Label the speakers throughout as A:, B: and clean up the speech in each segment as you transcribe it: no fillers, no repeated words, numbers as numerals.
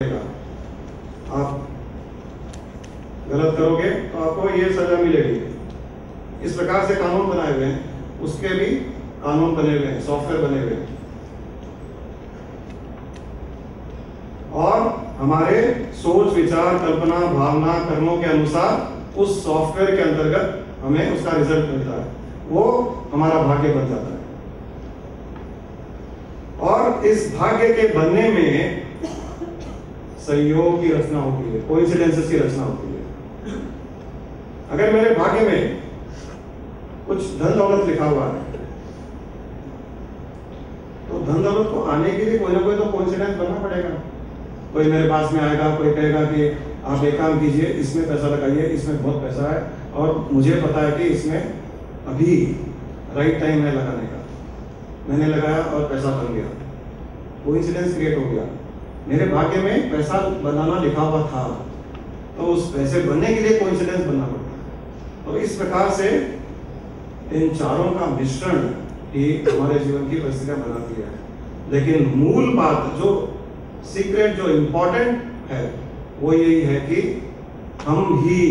A: आप गलत करोगे तो आपको ये सजा मिलेगी। इस प्रकार से कानून बनाए हुए हैं, उसके भी कानून बने हुए हैं, सॉफ्टवेयर बने हुए हैं, और हमारे सोच विचार कल्पना भावना कर्मों के अनुसार उस सॉफ्टवेयर के अंतर्गत हमें उसका रिजल्ट मिलता है, वो हमारा भाग्य बन जाता है। और इस भाग्य के बनने में संयोग की रचना होती है, कोइंसिडेंसेस की रचना होती है। अगर मेरे भाग्य में कुछ धन दौलत लिखा हुआ है तो धन दौलत को आने के लिए कोई ना कोई तो कोइंसिडेंस बनना पड़ेगा। कोई मेरे पास में आएगा, कोई कहेगा कि आप एक काम कीजिए, इसमें पैसा लगाइए, इसमें बहुत पैसा है और मुझे पता है कि इसमें अभी राइट टाइम है लगाने का। मैंने लगाया और पैसा बन गया, कोइंसिडेंस क्रिएट हो गया। मेरे भाग्य में पैसा बनाना लिखा हुआ था, तो उस पैसे बनने के लिए कोइंसिडेंस बनना पड़ता है। तो इस प्रकार से इन चारों का मिश्रण ही हमारे जीवन की परिस्थितियां बनाती है। लेकिन मूल बात, जो सीक्रेट, जो इम्पोर्टेंट है, वो यही है कि हम ही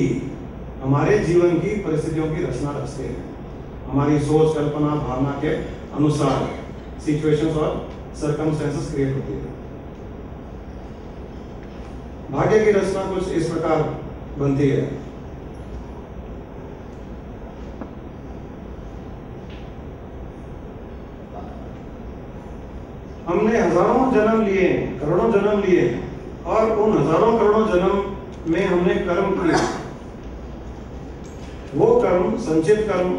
A: हमारे जीवन की परिस्थितियों की रचना रचते हैं। हमारी सोच कल्पना भावना के अनुसार सिचुएशंस और सर्कमस्टेंसेस क्रिएट होती है। भाग्य की रचना कुछ इस प्रकार बनती है। हमने हजारों जन्म लिए, करोड़ों जन्म लिए, और उन हजारों करोड़ों जन्म में हमने कर्म किए। वो कर्म संचित कर्म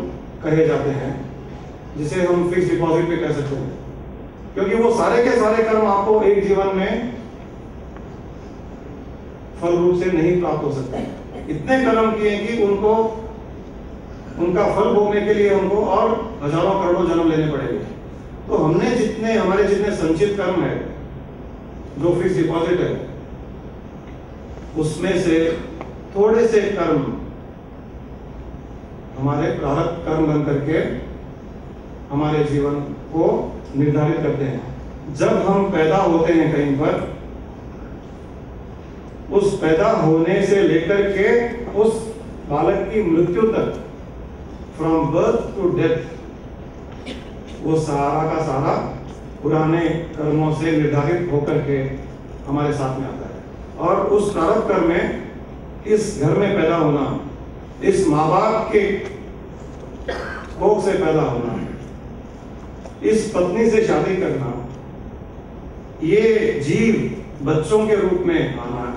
A: कहे जाते हैं, जिसे हम फिक्स डिपॉजिट पे कह सकते हैं, क्योंकि वो सारे के सारे कर्म आपको एक जीवन में फल रूप से नहीं प्राप्त हो सकते। इतने कर्म किए कि उनको उनका फल भोगने के लिए उनको और हजारों करोड़ों जन्म लेने पड़ेंगे। तो हमने जितने हमारे जितने संचित कर्म है, जो फिक्स डिपॉजिट है, उसमें से थोड़े से कर्म हमारे प्रारब्ध कर्म बन करके हमारे जीवन को निर्धारित करते हैं। जब हम पैदा होते हैं कहीं पर, उस पैदा होने से लेकर के उस बालक की मृत्यु तक, फ्रॉम बर्थ टू डेथ, वो सारा का सारा पुराने कर्मों से निर्धारित होकर के हमारे साथ में आता है। और उस प्रारब्ध कर्म में इस घर में पैदा होना, इस माँ बाप के कोख से पैदा होना, इस पत्नी से शादी करना, ये जीव बच्चों के रूप में आना है।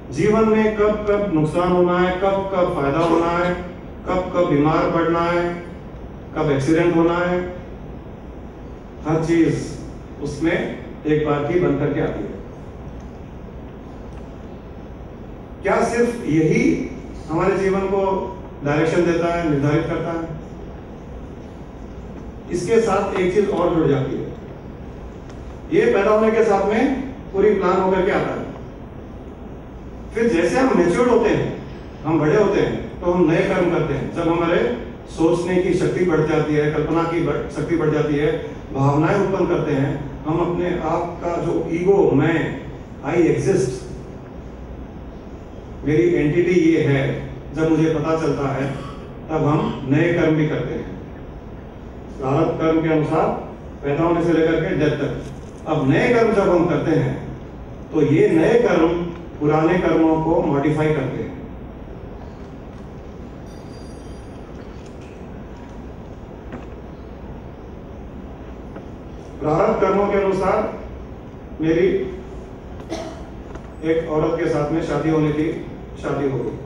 A: जीवन में कब कब नुकसान होना है, कब कब फायदा होना है, कब कब बीमार पड़ना है, कब एक्सीडेंट होना है, हर चीज उसमें एक बार की बन करके आती है। क्या सिर्फ यही हमारे जीवन को डायरेक्शन देता है, निर्धारित करता है? इसके साथ एक चीज और जुड़ जाती है। ये पैदा होने के साथ में पूरी प्लान होकर के आता है। फिर जैसे हम मैच्योर होते हैं, हम बड़े होते हैं, तो हम नए कर्म करते हैं। जब हमारे सोचने की शक्ति बढ़ जाती है, कल्पना की शक्ति बढ़ जाती है, भावनाएं उत्पन्न करते हैं, हम अपने आप का जो ईगो, मैं, आई एग्जिस्ट, मेरी एंटिटी ये है, जब मुझे पता चलता है, तब हम नए कर्म भी करते हैं। प्रारब्ध कर्म के अनुसार पैदा होने से लेकर के डेथ तक। अब नए कर्म जब हम करते हैं, तो ये नए कर्म पुराने कर्मों को मॉडिफाई करते हैं। प्रारब्ध कर्मों के अनुसार मेरी एक औरत के साथ में शादी होनी थी, शादी हो गई।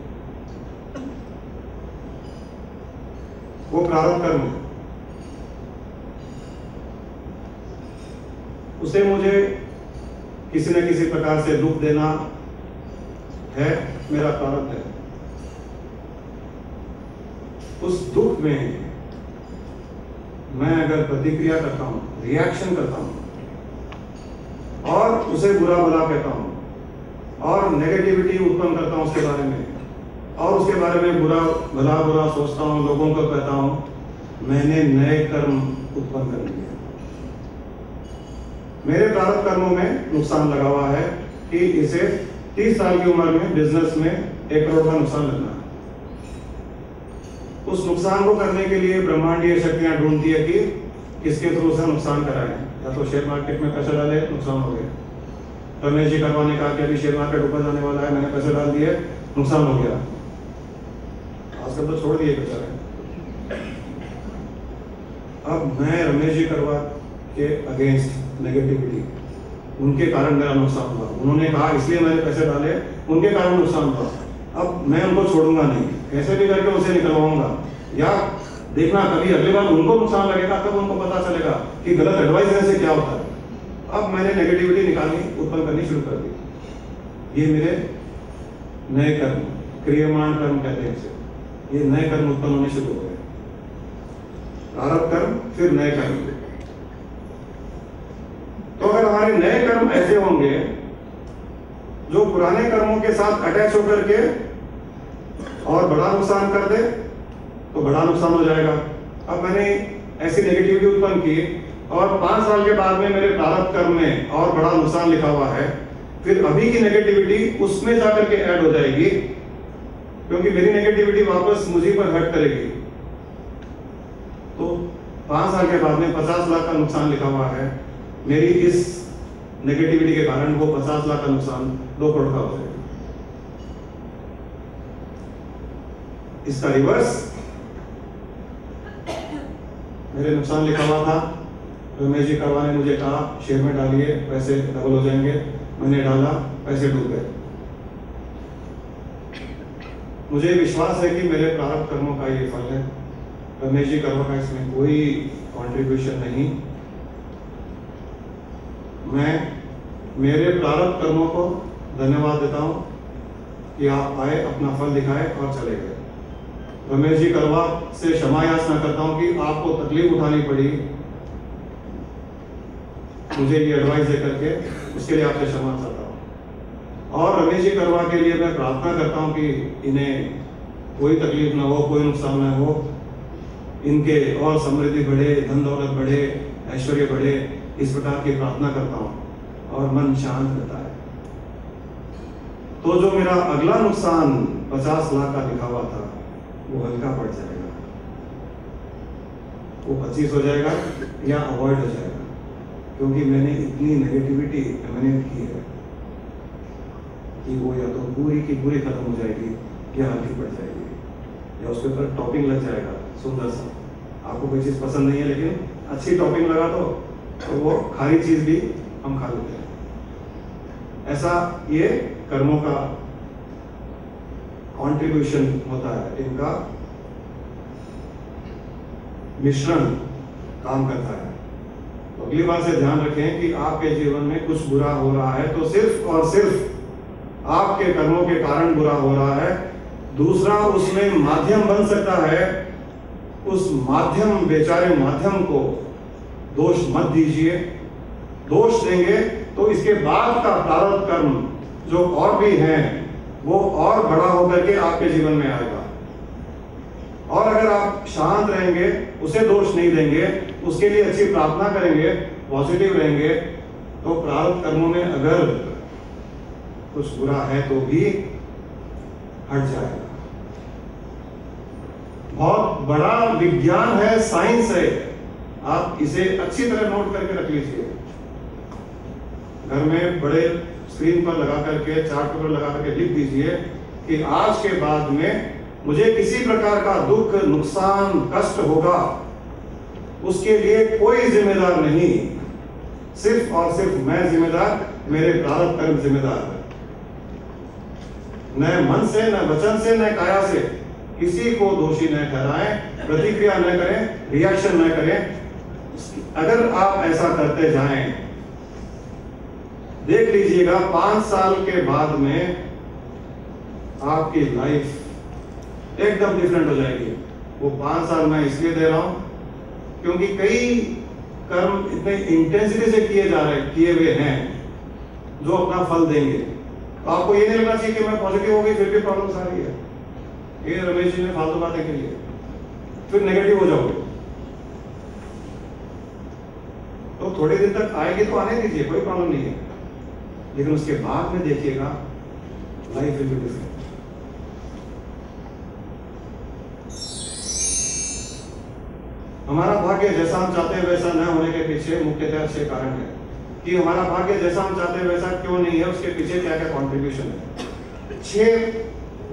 A: वो प्रारब्ध कर्म है। उसे मुझे किसी न किसी प्रकार से दुख देना है, मेरा प्रारब्ध है। उस दुख में मैं अगर प्रतिक्रिया करता हूं, रिएक्शन करता हूं, और उसे बुरा भला कहता हूं, और नेगेटिविटी उत्पन्न करता हूं उसके बारे में, और उसके बारे में बुरा भला सोचता हूं, लोगों को कहता हूं, मैंने नए कर्म उत्पन्न कर लिए। मेरे प्रारब्ध कर्मों में नुकसान लगा हुआ है, कि इसे 30 साल की उम्र में बिजनेस में 1 करोड़ का नुकसान लगना है। उस नुकसान को करने के लिए ब्रह्मांडीय शक्तियां ढूंढती है कि किसके थ्रू से नुकसान कराएं। या तो शेयर मार्केट में पैसा डाले, नुकसान हो गया। रमेश जी करवा ने कहा कि अभी शेयर मार्केट ऊपर जाने वाला है, मैंने पैसे डाल दिए, नुकसान हो गया। आजकल तो छोड़ दिए बेचारे। अब मैं रमेश जी करवा के अगेंस्ट नेगेटिविटी, उनके कारण मेरा नुकसान हुआ। उन्होंने कहा इसलिए मैंने पैसे डाले, उनके कारण नुकसान हुआ। अब मैं उनको छोड़ूंगा नहीं, कैसे भी करके उनसे निकलवाऊंगा। या देखना कभी अगली बार उनको नुकसान लगेगा, तब उनको पता चलेगा कि गलत एडवाइस देने से क्या होता है। अब मैंने नेगेटिविटी निकालनी, उत्पन्न करनी शुरू कर दी। ये मेरे नए कर्म, क्रियमाण कर्म कहते हैं इसे, ये नए कर्म उत्पन्न होने शुरू हो गए। प्रारब्ध कर्म, फिर नए कर्म। तो अगर हमारे नए कर्म ऐसे होंगे जो पुराने कर्मों के साथ अटैच होकर के और बड़ा नुकसान कर दे, तो बड़ा नुकसान हो जाएगा। अब मैंने ऐसी नेगेटिविटी उत्पन्न की और 5 साल के बाद में मेरे प्रारब्ध कर्म में और बड़ा नुकसान लिखा हुआ है, फिर अभी की नेगेटिविटी उसमें जाकर के ऐड हो जाएगी, क्योंकि मेरी नेगेटिविटी वापस मुझे पर हट करेगी। तो 5 साल के बाद में 50 लाख का नुकसान लिखा हुआ है, मेरी इस नेगेटिविटी के कारण वो 50 लाख का नुकसान 2 करोड़ का हो जाएगा। इसका रिवर्स, मेरे नुकसान लिखा हुआ था, रमेश जी करवा ने मुझे कहा शेयर में डालिए पैसे डबल हो जाएंगे, मैंने डाला, पैसे डूब गए। मुझे विश्वास है कि मेरे प्रारब्ध कर्मों का ये फल है। रमेश जी करवा का इसमें कोई कंट्रीब्यूशन नहीं। मैं मेरे प्रारब्ध कर्मों को धन्यवाद देता हूं कि आप आए, अपना फल दिखाए और चले गए। रमेश जी करवा से क्षमा याचना करता हूं कि आपको तकलीफ उठानी पड़ी मुझे ये एडवाइस दे करके, उसके लिए आपसे क्षमा चाहता हूं। और रमेश जी करवा के लिए मैं प्रार्थना करता हूं कि इन्हें कोई तकलीफ ना हो, कोई नुकसान ना हो, इनके और समृद्धि बढ़े, धन दौलत बढ़े, ऐश्वर्य बढ़े, इस प्रकार की प्रार्थना करता हूं और मन शांत रहता है। तो जो मेरा अगला नुकसान 50 लाख का लिखा हुआ था वो हल्का पड़ जाएगा, वो 25 हो जाएगा या अवॉइड हो जाएगा, क्योंकि मैंने इतनी नेगेटिविटी एमिनेट की है कि वो या तो पूरी की पूरी खत्म हो जाएगी या हल्की पड़ जाएगी या उसके ऊपर टॉपिंग लग जाएगा सुंदर सा। आपको कोई चीज़ पसंद नहीं है लेकिन अच्छी टॉपिंग लगा तो वो खारी चीज़ भी हम खा लेते हैं। ऐसा ये कर्मों का कंट्रीब्यूशन होता है, इनका मिश्रण काम करता है। तो अगली बार से ध्यान रखें कि आपके जीवन में कुछ बुरा हो रहा है तो सिर्फ और सिर्फ आपके कर्मों के कारण बुरा हो रहा है। दूसरा उसमें माध्यम बन सकता है, उस माध्यम, बेचारे माध्यम को दोष मत दीजिए। दोष देंगे तो इसके बाद का प्रारब्ध कर्म जो और भी हैं वो और बड़ा होकर के आपके जीवन में आएगा। और अगर आप शांत रहेंगे, उसे दोष नहीं देंगे, उसके लिए अच्छी प्रार्थना करेंगे, पॉजिटिव रहेंगे, तो प्रारब्ध कर्मों में अगर कुछ बुरा है तो भी हट जाएगा। बहुत बड़ा विज्ञान है, साइंस है, आप इसे अच्छी तरह नोट करके रख लीजिए। घर में बड़े स्क्रीन पर लगा करके, चार्ट पेपर लगा करके लिख दीजिए कि आज के बाद में मुझे किसी प्रकार का दुख, नुकसान, कष्ट होगा, उसके लिए कोई जिम्मेदार नहीं, सिर्फ और सिर्फ मैं जिम्मेदार, मेरे प्रारब्ध कर्म जिम्मेदार है। न मन से, न वचन से, न काया से किसी को दोषी न ठहराएं, प्रतिक्रिया न करें, रिएक्शन न करें। अगर आप ऐसा करते जाएं, देख लीजिएगा 5 साल के बाद में आपकी लाइफ एकदम डिफरेंट हो जाएगी। वो 5 साल मैं इसलिए दे रहा हूं क्योंकि कई कर्म इतने इंटेंसिटी से किए हुए हैं जो अपना फल देंगे। तो आपको ये नहीं लगना चाहिए कि मैं पॉजिटिव हो गई फिर भी प्रॉब्लम आ रही है, ये रमेश जी ने फालतू बातें के लिए फिर नेगेटिव हो जाओगे। तो थोड़े दिन तक आएगी तो आने दीजिए, कोई प्रॉब्लम नहीं है, लेकिन उसके बाद में देखिएगा लाइफ विल बी डिफरेंट। हमारा भाग्य जैसा हम चाहते हैं वैसा न होने के पीछे मुख्यतः 6 कारण है कि हमारा भाग्य जैसा हम चाहते हैं वैसा क्यों नहीं है, उसके पीछे क्या क्या कॉन्ट्रीब्यूशन है। 6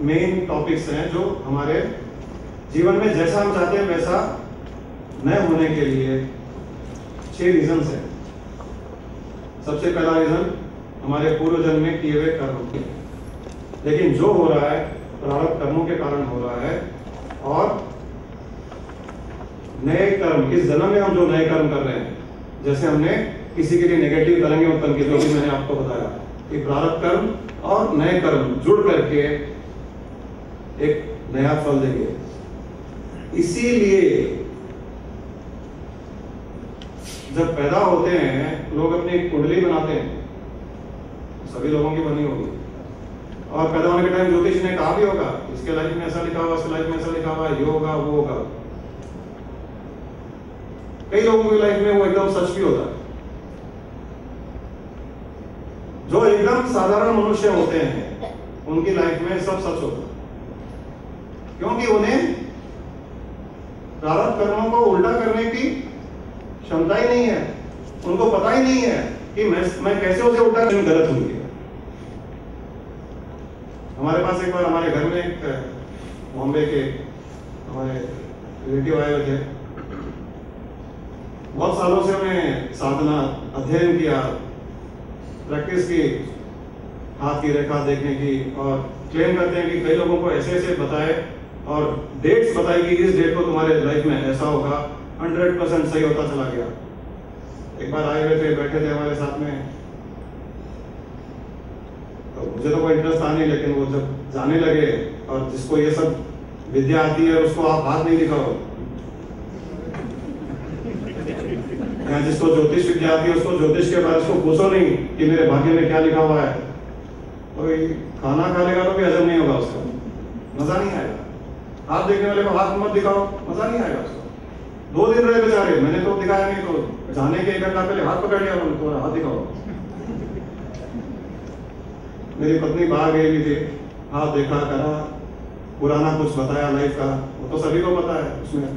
A: मेन टॉपिक्स हैं जो हमारे जीवन में जैसा हम चाहते हैं वैसा न होने के लिए 6 रीजंस हैं। सबसे पहला रीजन हमारे पूर्व जन्म में किए हुए कर्म, लेकिन जो हो रहा है प्रारब्ध कर्मों के कारण हो रहा है, और नए कर्म, इस जन्म में हम जो नए कर्म कर रहे हैं, जैसे हमने किसी के लिए नेगेटिव तरंगें उत्पन्न की, जो भी मैंने आपको बताया कि प्रारब्ध कर्म और नए कर्म जुड़ करके एक नया फल देंगे। इसीलिए जब पैदा होते हैं लोग अपनी कुंडली बनाते हैं, सभी लोगों की बनी होगी, और पैदा होने के टाइम ज्योतिष ने कहा भी होगा इसके लाइफ में ऐसा लिखा हुआ, इसके लाइफ में ऐसा लिखा हुआ, ये होगा वो होगा। कई लोगों की लाइफ में वो एकदम सच भी होता है। जो एकदम साधारण मनुष्य होते हैं उनकी लाइफ में सब सच होता है, क्योंकि उन्हें प्रारब्ध कर्मों को उल्टा करने की क्षमता ही नहीं है। उनको पता ही नहीं है कि मैं कैसे उसे उल्टा करूं, गलत हुई है। हमारे पास एक बार हमारे घर में एक बॉम्बे के हमारे रिलेटिव आए हुए थे। बहुत सालों से उन्हें साधना, अध्ययन किया, प्रैक्टिस की, हाथ की रेखा देखने की, और क्लेम करते हैं कि कई लोगों को ऐसे ऐसे बताए और डेट्स बताई कि इस डेट को तुम्हारे लाइफ में ऐसा होगा, 100% सही होता चला गया। एक बार आए हुए थे, बैठे थे हमारे साथ में, तो मुझे तो कोई इंटरेस्ट था नहीं, लेकिन वो जब जाने लगे, और जिसको ये सब विद्या आती है उसको आप हाथ नहीं दिखाओ, या जिसको ज्योतिष विद्या आती है उसको ज्योतिष के बारे में पूछो नहीं कि मेरे भाग्य में क्या लिखा हुआ है। कोई खाना खा लेगा तो भी हजम नहीं होगा, उसका मजा नहीं आएगा। हाथ देखने वाले को हाथ मत दिखाओ, मजा नहीं आएगा उसको। 2 दिन रहे बेचारे, मैंने तो दिखाया नहीं, तो जाने के 1 घंटा पहले हाथ पकड़ लिया उन्होंने, तो हाथ दिखाओ। मेरी पत्नी बाहर गई हुई थी, हाथ देखा, करा, पुराना कुछ बताया लाइफ का, वो तो सभी को पता है। उसमें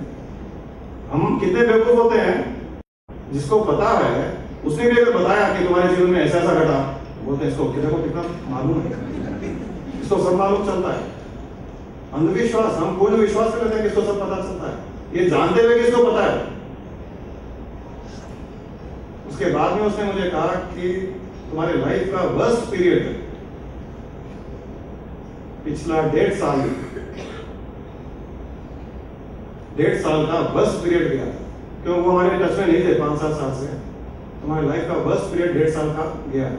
A: हम कितने बेवकूफ होते हैं, जिसको पता है उसने भी अगर बताया कि तुम्हारे जीवन में ऐसा ऐसा घटा, बोलते हैं इसको कितना मालूम है, इसको सब मालूम चलता है। अंधविश्वास, हम पूर्ण विश्वास करते हैं कि इसको सब पता चलता है, ये जानते हुए कि इसको पता है। उसके बाद में उसने मुझे कहा कि तुम्हारे लाइफ का वर्स्ट पीरियड पिछला 1.5 साल, 1.5 साल का वर्स्ट पीरियड गया, क्यों वो हमारे टच में नहीं थे 5-7 साल से। तुम्हारी लाइफ का वर्स्ट पीरियड 1.5 साल का गया है।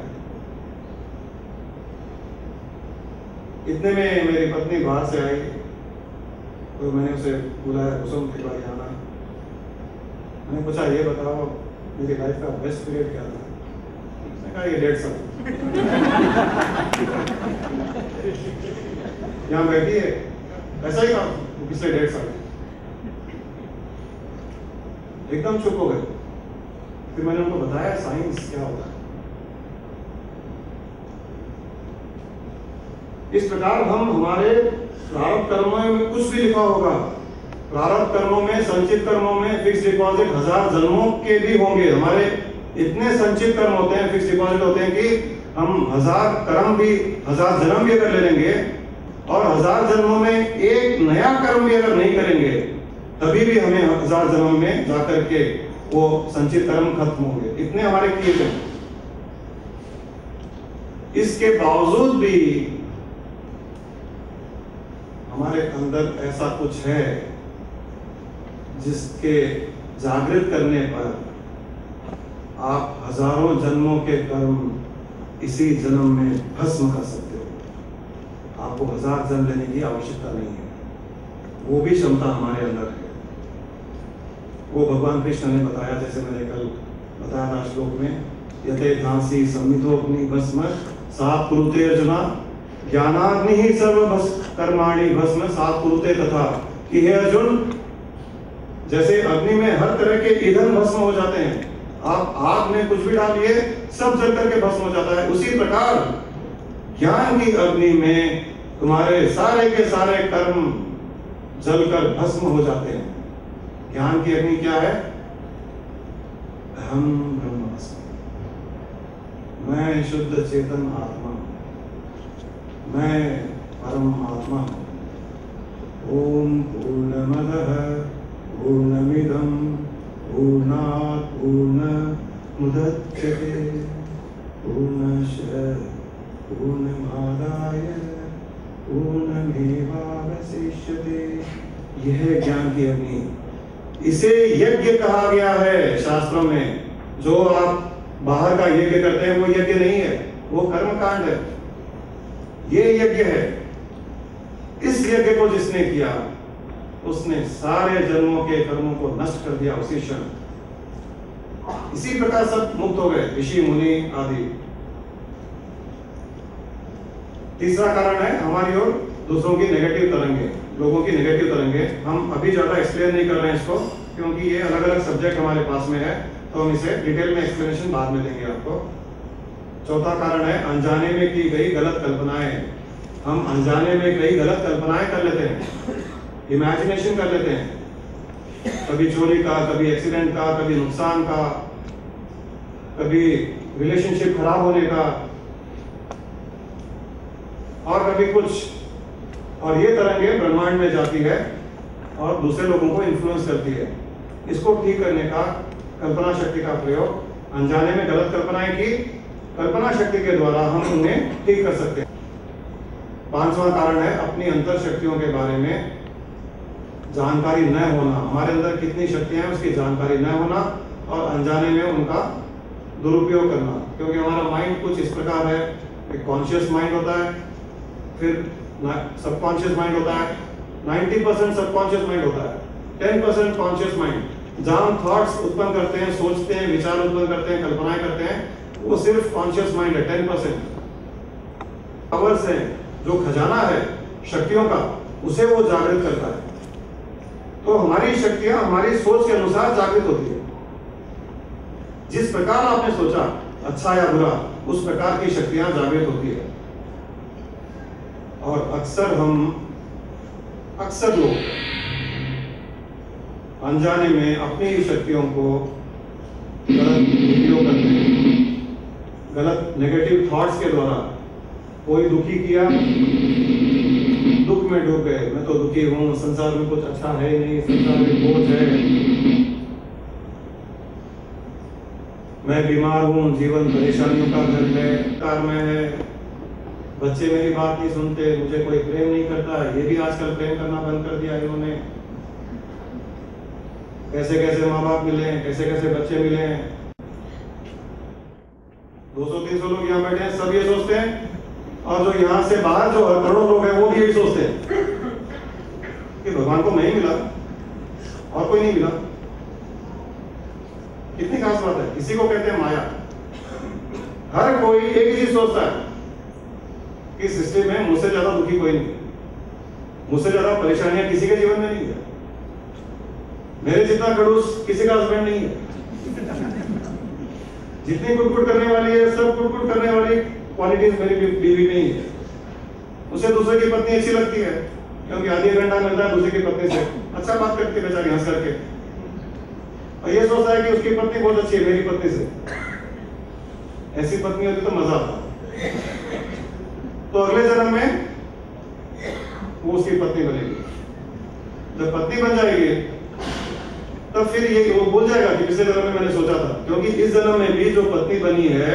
A: इतने में मेरी पत्नी बाहर से आई, तो मैंने उसे बुलाया, कुसुम के बारे आना। मैंने पूछा ये बताओ मेरी लाइफ का बेस्ट पीरियड क्या था? उसने कहा ये 1.5 साल। यहाँ बैठी है, ऐसा ही कहा पिछले 1.5 साल। एकदम चुप हो गए। फिर मैंने उनको बताया साइंस क्या होता है। इस प्रकार हम हमारे प्रारब्ध कर्मों में कुछ भी लिखा होगा, प्रारब्ध कर्मों में, संचित कर्मों में फिक्स डिपॉजिट 1000 जन्मों के भी होंगे। हमारे इतने संचित कर्म होते हैं, फिक्स डिपॉजिट होते हैं कि हम 1000 कर्म भी, 1000 जन्म भी अगर ले लेंगे और 1000 जन्मों में एक नया कर्म भी अगर नहीं करेंगे, तभी भी हमें 1000 जन्म में जाकर के वो संचित कर्म खत्म होंगे। इतने हमारे किए गए। इसके बावजूद भी हमारे अंदर ऐसा कुछ है जिसके जागृत करने पर आप हजारों जन्मों के कर्म इसी जन्म में भस्म कर सकते हो। आपको 1000 जन्म लेने की आवश्यकता नहीं है, वो भी क्षमता हमारे अंदर है। वो भगवान कृष्ण ने बताया, जैसे मैंने कल बताया था श्लोक में, यते धांसी संमितोग्नि भस्म सात कुरुते अर्जुना ज्ञानाग्नि ही सर्व कर्माणि भस्म सात कुरुते तथा, कि हे अर्जुन, जैसे अग्नि में हर तरह के ईंधन भस्म हो जाते हैं, आप आग में कुछ भी डालिए सब जल करके भस्म हो जाता है। उसी प्रकार ज्ञान की अग्नि में तुम्हारे सारे के सारे कर्म जलकर भस्म हो जाते हैं। ज्ञान की अग्नि क्या है? अहम ब्रह्मास्मि, मैं शुद्ध चेतन आत्मा, मैं परम आत्मा हूं। ओम पूर्णमदः पूर्णमिदं पूर्णात् पूर्णमुदच्यते पूर्णस्य पूर्णमादाय पूर्णमेवावशिष्यते। यह ज्ञान की अग्नि, इसे यज्ञ कहा गया है शास्त्रों में। जो आप बाहर का यज्ञ करते हैं वो यज्ञ नहीं है, वो कर्मकांड है। ये यज्ञ है। इस यज्ञ को जिसने किया उसने सारे जन्मों के कर्मों को नष्ट कर दिया उसी क्षण। इसी प्रकार सब मुक्त हो गए, ऋषि मुनि आदि। तीसरा कारण है हमारी और दूसरों की नेगेटिव तरंगे, लोगों की नेगेटिव तरंगे। हम अभी ज्यादा एक्सप्लेन नहीं कर रहे हैं इसको, क्योंकि ये अलग अलग सब्जेक्ट हमारे पास में है, तो हम इसे डिटेल में एक्सप्लेनेशन बाद में देंगे आपको। चौथा कारण है अनजाने में की गई गलत कल्पनाएं। हम अनजाने में कई गलत कल्पनाएं कर लेते हैं, इमेजिनेशन कर लेते हैं, कभी चोरी का, कभी एक्सीडेंट का, कभी नुकसान का, कभी रिलेशनशिप खराब होने का, और कभी कुछ। और ये तरंगे ब्रह्मांड में जाती है और दूसरे लोगों को इन्फ्लुएंस करती है। इसको ठीक करने का कल्पना शक्ति का प्रयोग, अनजाने में गलत कल्पनाएं की, कल्पना शक्ति के द्वारा हम उन्हें ठीक कर सकते हैं। पांचवा कारण है अपनी अंतर शक्तियों के बारे में जानकारी न होना। हमारे अंदर कितनी शक्तियां हैं उसकी जानकारी न होना और अनजाने में उनका दुरुपयोग करना। क्योंकि हमारा माइंड कुछ इस प्रकार है, एक कॉन्शियस माइंड होता है, फिर सबकॉन्शियस माइंड होता है, 90% सबकॉन्शियस माइंड होता है, 10% कॉन्शियस माइंड। जहां हम थॉट्स उत्पन्न करते हैं, सोचते हैं, विचार उत्पन्न करते हैं, कल्पनाएं करते हैं, वो सिर्फ कॉन्शियस माइंड है, 10%। पावर्स है, जो खजाना है शक्तियों का, उसे वो जागृत करता है। तो हमारी शक्तियां हमारी सोच के अनुसार जागृत होती है। जिस प्रकार आपने सोचा, अच्छा या बुरा, उस प्रकार की शक्तियां जागृत होती है। और अक्सर लोग अनजाने में अपनी ही शक्तियों को गलत उपयोग करते हैं। गलत नेगेटिव थॉट्स के द्वारा कोई दुखी किया, दुख में डूब गए, मैं तो दुखी हूं, संसार में कुछ अच्छा है नहीं, संसार में बोझ है, मैं बीमार हूं, जीवन परेशानियों का घर है, कार में है, बच्चे मेरी बात नहीं सुनते, मुझे कोई प्रेम नहीं करता। ये भी आजकल प्रेम करना बंद कर दिया इन्होंने। कैसे कैसे माँ बाप मिले हैं, कैसे कैसे बच्चे मिले हैं। 200-300 लोग यहाँ बैठे हैं, सब ये सोचते हैं, और जो यहाँ से बाहर जो करोड़ों लोग हैं वो भी यही सोचते हैं कि भगवान को मैं ही मिला और कोई नहीं मिला। कितनी खास बात है। इसी को कहते हैं माया। हर कोई एक ही चीज सोचता है कि सृष्टि में मुझसे ज्यादा दुखी कोई नहीं, मुझसे ज्यादा परेशानियां किसी के जीवन में नहीं है, मेरे जितना खड़ूस किसी का हस्बैंड नहीं है, जितनी कुटकुट करने वाली है, सब कुटकुट करने वाली क्वालिटीज मेरी बीवी नहीं है। उसे दूसरे की पत्नी अच्छी लगती है क्योंकि आधी घंटा मिलता है दूसरे की पत्नी से, अच्छा बात करके बेचारी हंस करके, और ये सोचता है कि उसकी पत्नी बहुत अच्छी है मेरी पत्नी से। ऐसी पत्नी होती तो मजा आता। तो अगले जन्म में वो उसकी पत्नी बनेगी। जब पत्नी बन जाएगी तब फिर ये वो भूल जाएगा कि पिछले जन्म में मैंने सोचा था, क्योंकि इस जन्म में भी जो पत्नी बनी है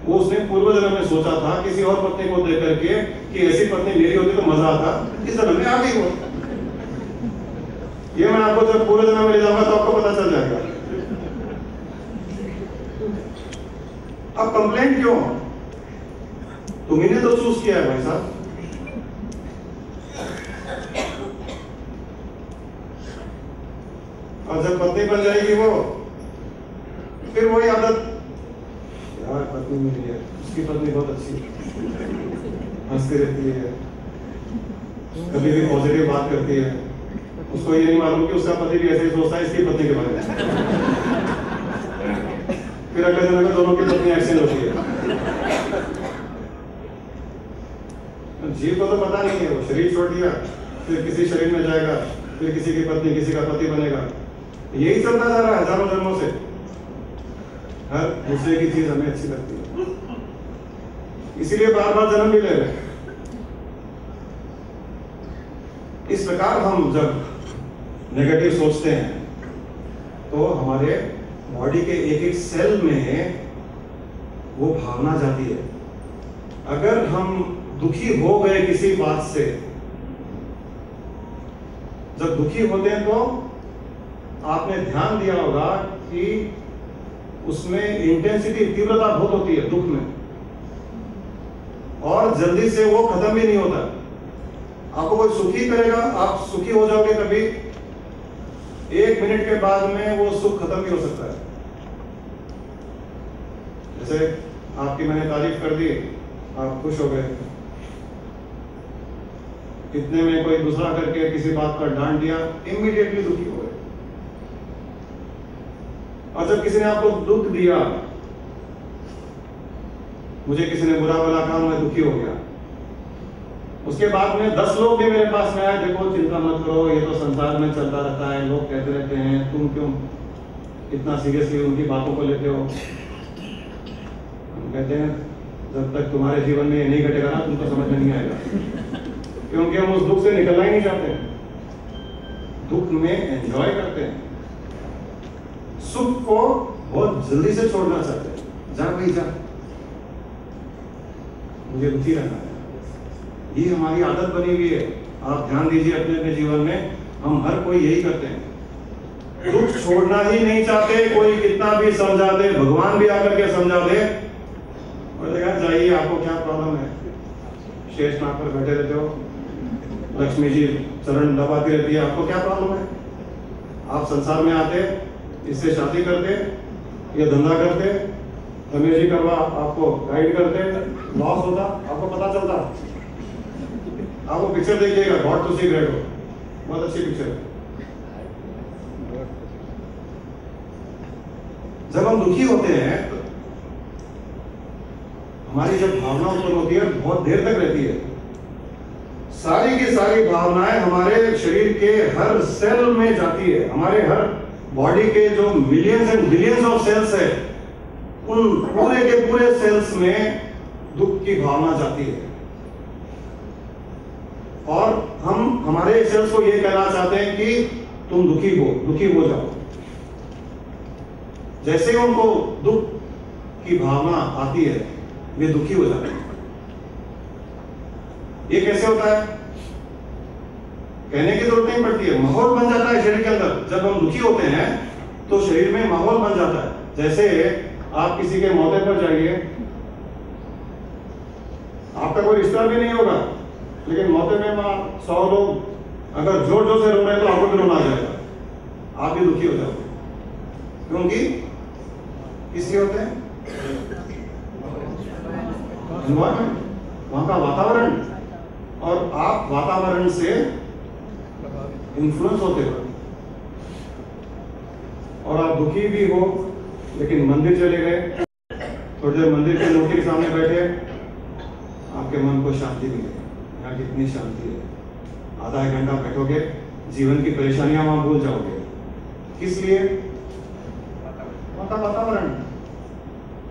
A: वो उसने पूर्व जन्म में सोचा था किसी और पत्नी को देख करके कि ऐसी पत्नी मेरी होती तो मजा आता। इस जन्म में आ गई वो। ये मैं आपको जब पूरे जन्म में ले जाऊंगा तो आपको पता चल जाएगा। अब कंप्लेंट क्यों? तुम्ही ने तो चूज किया है भाई साहब। और जब पत्नी बन जाएगी वो, फिर वही आदत, यार पत्नी मिली है, उसकी पत्नी बहुत अच्छी हंसती रहती है, कभी भी पॉजिटिव बात करती है। उसको ये नहीं मालूम कि उसका पति भी ऐसे ही सोचता है इसकी पत्नी के बारे में। फिर अगले दिन अगर दोनों की पत्नी एक्सीडेंट होती है। जीव को तो पता नहीं है, वो शरीर छोड़ दिया, फिर किसी शरीर में जाएगा, फिर किसी की पत्नी किसी का पति बनेगा। यही चलता जा रहा है हजारों जन्मों से। हर दूसरे की चीज हमें अच्छी लगती है, इसीलिए बार बार जन्म भी ले रहे हैं। इस प्रकार हम जब नेगेटिव सोचते हैं तो हमारे बॉडी के एक एक सेल में वो भावना जाती है। अगर हम दुखी हो गए किसी बात से, जब दुखी होते हैं तो आपने ध्यान दिया होगा कि उसमें इंटेंसिटी, तीव्रता बहुत होती है दुख में, और जल्दी से वो खत्म भी नहीं होता। आपको कोई सुखी करेगा, आप सुखी हो जाओगे, कभी 1 मिनट के बाद में वो सुख खत्म भी हो सकता है। जैसे आपकी मैंने तारीफ कर दी, आप खुश हो गए, इतने में कोई दूसरा करके किसी बात पर डांट दिया, इमीडिएटली दुखी हो गए। और जब किसी ने आपको दुख दिया, मुझे किसी ने बुरा भला कहा, मैं दुखी हो गया, उसके बाद में 10 लोग भी मेरे पास में आए, देखो चिंता मत करो, ये तो संसार में चलता रहता है, लोग कहते रहते हैं, तुम क्यों इतना सीरियसली उनकी बातों को लेते हो। हम कहते हैं जब तक तुम्हारे जीवन में ये नहीं घटेगा ना, तुमको समझ में नहीं आएगा, क्योंकि हम उस दुख से निकलना ही नहीं चाहते। दुख में एंजॉय करते हैं, सुख को बहुत जल्दी से छोड़ना चाहते हैं। जा भाई जा, मुझे दुखी रहना है, ये हमारी आदत बनी हुई है। आप ध्यान दीजिए अपने अपने जीवन में, हम हर कोई यही करते हैं, दुख छोड़ना ही नहीं चाहते। कोई कितना भी समझा दे, भगवान भी आकर के समझा दे, और देखा जाइए आपको क्या प्रॉब्लम है, शेष नाग पर बैठे रहते हो, लक्ष्मी जी चरण दबाती रहती है, आपको क्या प्रॉब्लम है। आप संसार में आते, इससे शादी करते, ये धंधा करते, रमेश जी करवा आपको गाइड करते, लॉस होता, आपको पता चलता। आपको पिक्चर देखिएगा, गॉड टू सी ग्रेट हो, बहुत अच्छी पिक्चर है। जब हम दुखी होते हैं तो हमारी जब भावना उत्पन्न होती है बहुत देर तक रहती है। सारी की सारी भावनाएं हमारे शरीर के हर सेल में जाती है। हमारे हर बॉडी के जो millions and billions of sales है, उन पूरे के पूरे सेल्स में दुख की भावना जाती है। और हम हमारे सेल्स को ये कहना चाहते हैं कि तुम दुखी हो जाओ। जैसे उनको दुख की भावना आती है, वे दुखी हो जाते हैं। ये कैसे होता है, कहने की जरूरत नहीं पड़ती है, माहौल बन जाता है शरीर के अंदर। जब हम दुखी होते हैं तो शरीर में माहौल बन जाता है। जैसे आप किसी के मौके पर जाइए, आपका कोई रिश्ता भी नहीं होगा, लेकिन मौके में 100 लोग अगर जोर जोर से रो रहे हैं तो आपको भी रोना आ जाएगा, आप भी दुखी हो जाओगे। क्योंकि किसलिए होते हैं, एनवायरमेंट, वहां का वातावरण, और आप वातावरण से इन्फ्लुएंस होते हो, और आप दुखी भी हो। लेकिन मंदिर चले गए, थोड़ी देर मंदिर के मूर्ति के सामने बैठे, आपके मन को शांति मिले। यहाँ कितनी शांति है, आधा 1 घंटा बैठोगे, जीवन की परेशानियां वहां भूल जाओगे। किस लिए, वातावरण।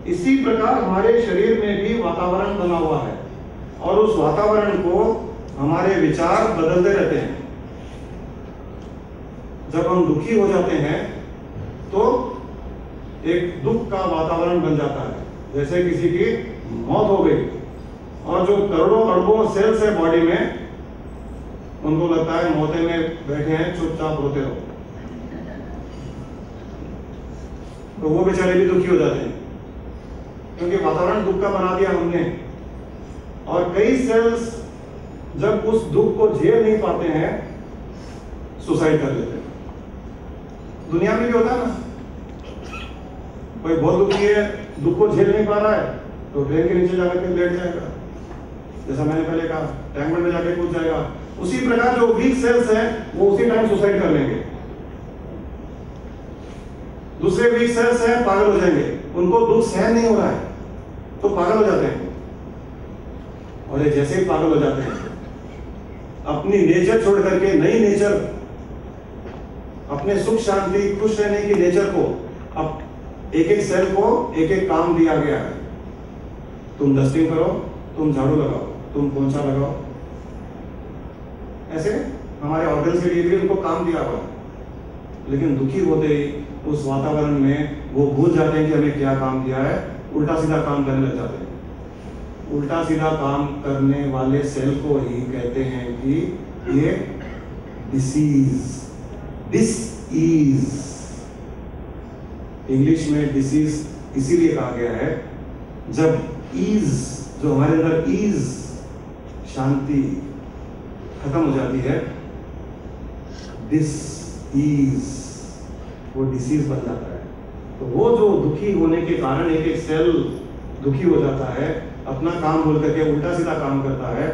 A: इसी प्रकार हमारे शरीर में भी वातावरण बना हुआ है, और उस वातावरण को हमारे विचार बदलते रहते हैं। जब हम दुखी हो जाते हैं तो एक दुख का वातावरण बन जाता है। जैसे किसी की मौत हो गई, और जो करोड़ों अरबों सेल्स है बॉडी में, उनको लगता है मौते में बैठे हैं, चुपचाप रोते रहो, तो वो बेचारे भी दुखी हो जाते हैं, क्योंकि वातावरण दुख का बना दिया हमने। और कई सेल्स जब उस दुख को झेल नहीं पाते हैं, सुसाइड कर लेते हैं। दुनिया में भी होता है ना, कोई बहुत दुखी है, दुख को झेल नहीं पा रहा है, तो ट्रेन के नीचे जाकर के लेट जाएगा, जैसा मैंने पहले कहा, टैंक में जाके कूद जाएगा। उसी प्रकार जो वीक सेल्स हैं वो उसी टाइम सुसाइड कर लेंगे। दूसरे वीक सेल्स हैं, पागल हो जाएंगे। उनको दुख सहन नहीं हो रहा है तो पागल हो जाते हैं। और ये जैसे ही पागल हो जाते हैं, अपनी नेचर छोड़ करके नई नेचर, अपने सुख शांति खुश रहने की नेचर को, अब एक एक सेल को एक एक काम दिया गया है। तुम डस्टिंग करो, तुम झाड़ू लगाओ, तुम पोंछा लगाओ, ऐसे हमारे ऑर्गन्स के लिए भी उनको काम दिया हुआ है। लेकिन दुखी होते ही उस वातावरण में वो भूल जाते हैं कि हमें क्या काम दिया है, उल्टा सीधा काम करने लग जाते हैं। उल्टा सीधा काम करने वाले सेल को ही कहते हैं कि ये डिसीज, डिसईज। इंग्लिश में डिसीज इसीलिए कहा गया है, जब ईज, जो हमारे अंदर ईज, शांति खत्म हो जाती है, डिसईज, वो डिसीज बन जाता है। तो वो जो दुखी होने के कारण एक एक सेल दुखी हो जाता है, अपना काम बोल करके उल्टा सीधा काम करता है।